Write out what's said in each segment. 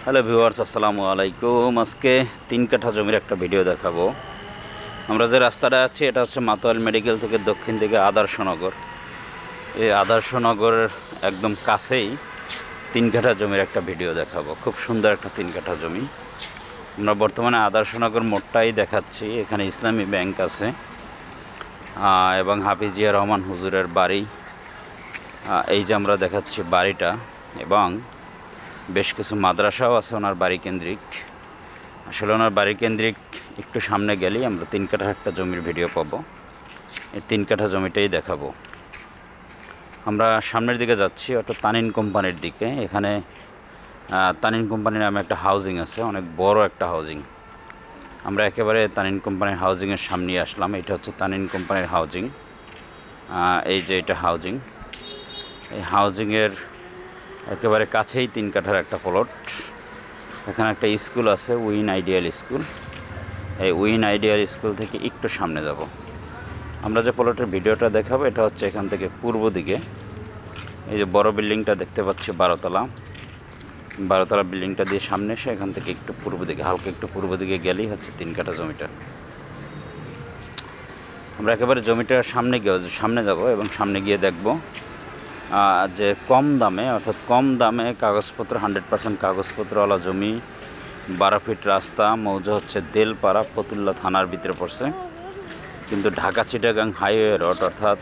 Hello viewers, আসসালামু আলাইকুম। আজকে 3 কাঠা জমির একটা ভিডিও দেখাবো। আমরা যে রাস্তাটা আছি এটা হচ্ছে মাতোয়াল মেডিকেল থেকে দক্ষিণ দিকে আদর্শনগর। এই আদর্শনগরের একদম কাছেই 3 কাঠা জমির একটা ভিডিও দেখাবো। খুব সুন্দর একটা 3 কাঠা জমি। আমরা বর্তমানে আদর্শনগর মোড়টাই দেখাচ্ছি। এখানে ইসলামী ব্যাংক আছে এবং হাফিজিয়া রহমান হুজুরের বাড়ি। এই যে আমরা দেখাচ্ছি বাড়িটা, এবং বেশ কিছু মাদ্রাসাও আছে ওনার বাড়ি কেন্দ্রিক। আসলে ওনার বাড়ি কেন্দ্রিক একটু সামনে গেলেই আমরা 3 কাঠা একটা জমির ভিডিও পাবো। এই 3 কাঠা জমিটাই দেখাবো। আমরা সামনের দিকে যাচ্ছি, অর্থাৎ তানিন কোম্পানির দিকে। এখানে তানিন কোম্পানির নামে একটা হাউজিং আছে, অনেক বড় একটা হাউজিং। আমরা একেবারে তানিন কোম্পানির হাউজিংয়ের সামনে আসলাম। এটা হচ্ছে তানিন কোম্পানির হাউজিং। এই যে এটা হাউজিং। এই হাউজিংয়ের একেবারে কাছেই 3 কাঠার একটা প্লট। এখানে একটা স্কুল আছে, উইন আইডিয়াল স্কুল। এই উইন আইডিয়াল স্কুল থেকে একটু সামনে যাব। আমরা যে প্লটের ভিডিওটা দেখাবো এটা হচ্ছে এখান থেকে পূর্ব দিকে। এই যে বড় বিল্ডিংটা দেখতে পাচ্ছি 12তলা বিল্ডিংটা দিয়ে সামনে এসে এখান থেকে একটু পূর্ব দিকে, হালকা একটু পূর্ব দিকে গেলেই হচ্ছে 3 কাঠা জমিটা। আমরা একেবারে জমিটার সামনে যাব এবং সামনে গিয়ে দেখব যে কম দামে, অর্থাৎ কম দামে কাগজপত্র 100% কাগজপত্রওয়ালা জমি, 12 ফিট রাস্তা, মৌজা হচ্ছে দেলপাড়া, ফতুল্লা থানার ভিতরে পড়ছে। কিন্তু ঢাকা চিটাগাং হাইওয়ে রোড, অর্থাৎ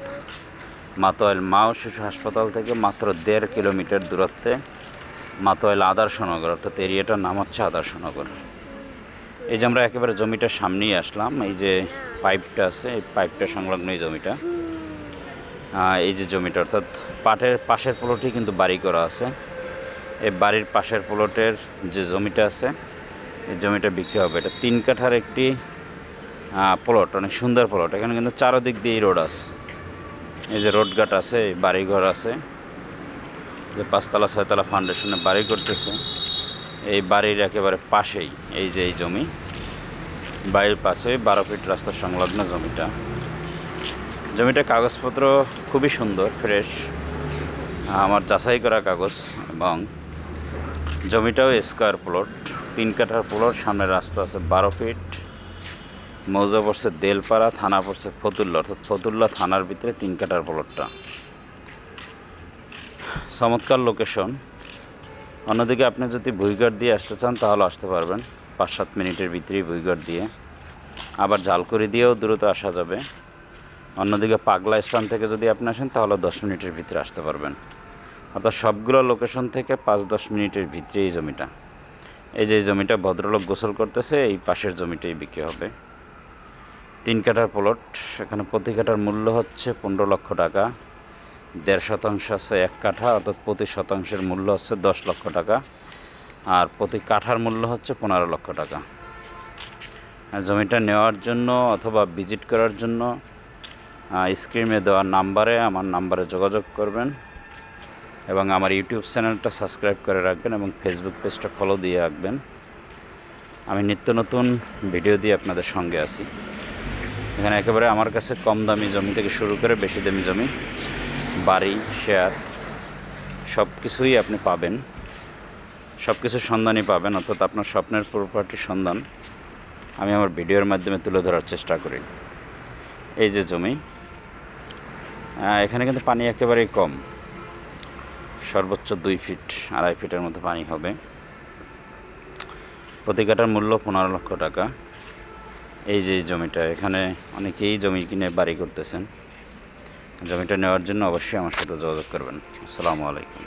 মাতোয়াল মা ও শিশু হাসপাতাল থেকে মাত্র 1.5 কিলোমিটার দূরত্বে মাতোয়াল আদর্শনগর, অর্থাৎ এরিয়াটার নাম হচ্ছে আদর্শনগর। এই যে আমরা একেবারে জমিটার সামনেই আসলাম। এই যে পাইপটা আছে, এই পাইপটা সংলগ্ন এই জমিটা। এই যে জমিটা, অর্থাৎ পাশের প্লটই কিন্তু বাড়ি করা আছে। এই বাড়ির পাশের প্লটের যে জমিটা আছে এই জমিটা বিক্রি হবে। এটা 3 কাঠার একটি প্লট, অনেক সুন্দর প্লট। এখানে কিন্তু চারদিক দিয়েই রোড আছে। এই যে রোডঘাট আছে, বাড়িঘর আছে, যে 5তলা 6তলা ফাউন্ডেশনে বাড়ি করতেছে। এই বাড়ির একেবারে পাশেই এই যে এই জমি, বাড়ির পাশে 12 ফিট রাস্তা সংলগ্ন জমিটা কাগজপত্র খুবই সুন্দর, ফ্রেশ, আমার যাচাই করা কাগজ। এবং জমিটাও স্কোয়ার প্লট, 3 কাঠার প্লট। সামনে রাস্তা আছে 12 ফিট, মৌজা পড়ছে দেলপাড়া, থানা পড়ছে ফতুল্লা, অর্থাৎ ফতুল্লা থানার ভিতরে 3 কাঠার প্লটটা। চমৎকার লোকেশন। অন্যদিকে আপনি যদি ভুইঘাট দিয়ে আসতে চান তাহলে আসতে পারবেন, 5-7 মিনিটের ভিতরেই ভুইঘাট দিয়ে। আবার ঝালকুড়ি দিয়েও দ্রুত আসা যাবে। অন্যদিকে পাগলা স্ট্যান্ড থেকে যদি আপনি আসেন তাহলে 10 মিনিটের ভিতরে আসতে পারবেন। অর্থাৎ সবগুলো লোকেশন থেকে 5-10 মিনিটের ভিতরে এই জমিটা। এই যে জমিটা ভদ্রলোক গোসল করতেছে, এই পাশের জমিটাই বিক্রি হবে। 3 কাঠার প্লট। এখানে প্রতি কাঠার মূল্য হচ্ছে 15 লক্ষ টাকা। 1.5% আছে 1 কাঠা, অর্থাৎ প্রতি শতাংশের মূল্য হচ্ছে 10 লক্ষ টাকা। আর প্রতি কাঠার মূল্য হচ্ছে 15 লক্ষ টাকা। জমিটা নেওয়ার জন্য অথবা ভিজিট করার জন্য স্ক্রিনে দেওয়া নাম্বারে, আমার নাম্বারে যোগাযোগ করবেন এবং আমার ইউটিউব চ্যানেলটা সাবস্ক্রাইব করে রাখবেন এবং ফেসবুক পেজটা ফলো দিয়ে রাখবেন। আমি নিত্য নতুন ভিডিও দিয়ে আপনাদের সঙ্গে আছি। এখানে একেবারে আমার কাছে কম দামি জমি থেকে শুরু করে বেশি দামি জমি, বাড়ি, শেয়ার, সব কিছুই আপনি পাবেন, সব কিছুর সন্ধানই পাবেন। অর্থাৎ আপনার স্বপ্নের প্রপার্টির সন্ধান আমি আমার ভিডিওর মাধ্যমে তুলে ধরার চেষ্টা করি। এই যে জমি, এখানে কিন্তু পানি একেবারেই কম, সর্বোচ্চ 2 ফিট 2.5 ফিটের মতো পানি হবে। প্রতি কাঠার মূল্য 15 লক্ষ টাকা। এই যে জমিটা, এখানে অনেকেই জমি কিনে বাড়ি করতেছেন। জমিটা নেওয়ার জন্য অবশ্যই আমার সাথে যোগাযোগ করবেন। আসসালামু আলাইকুম।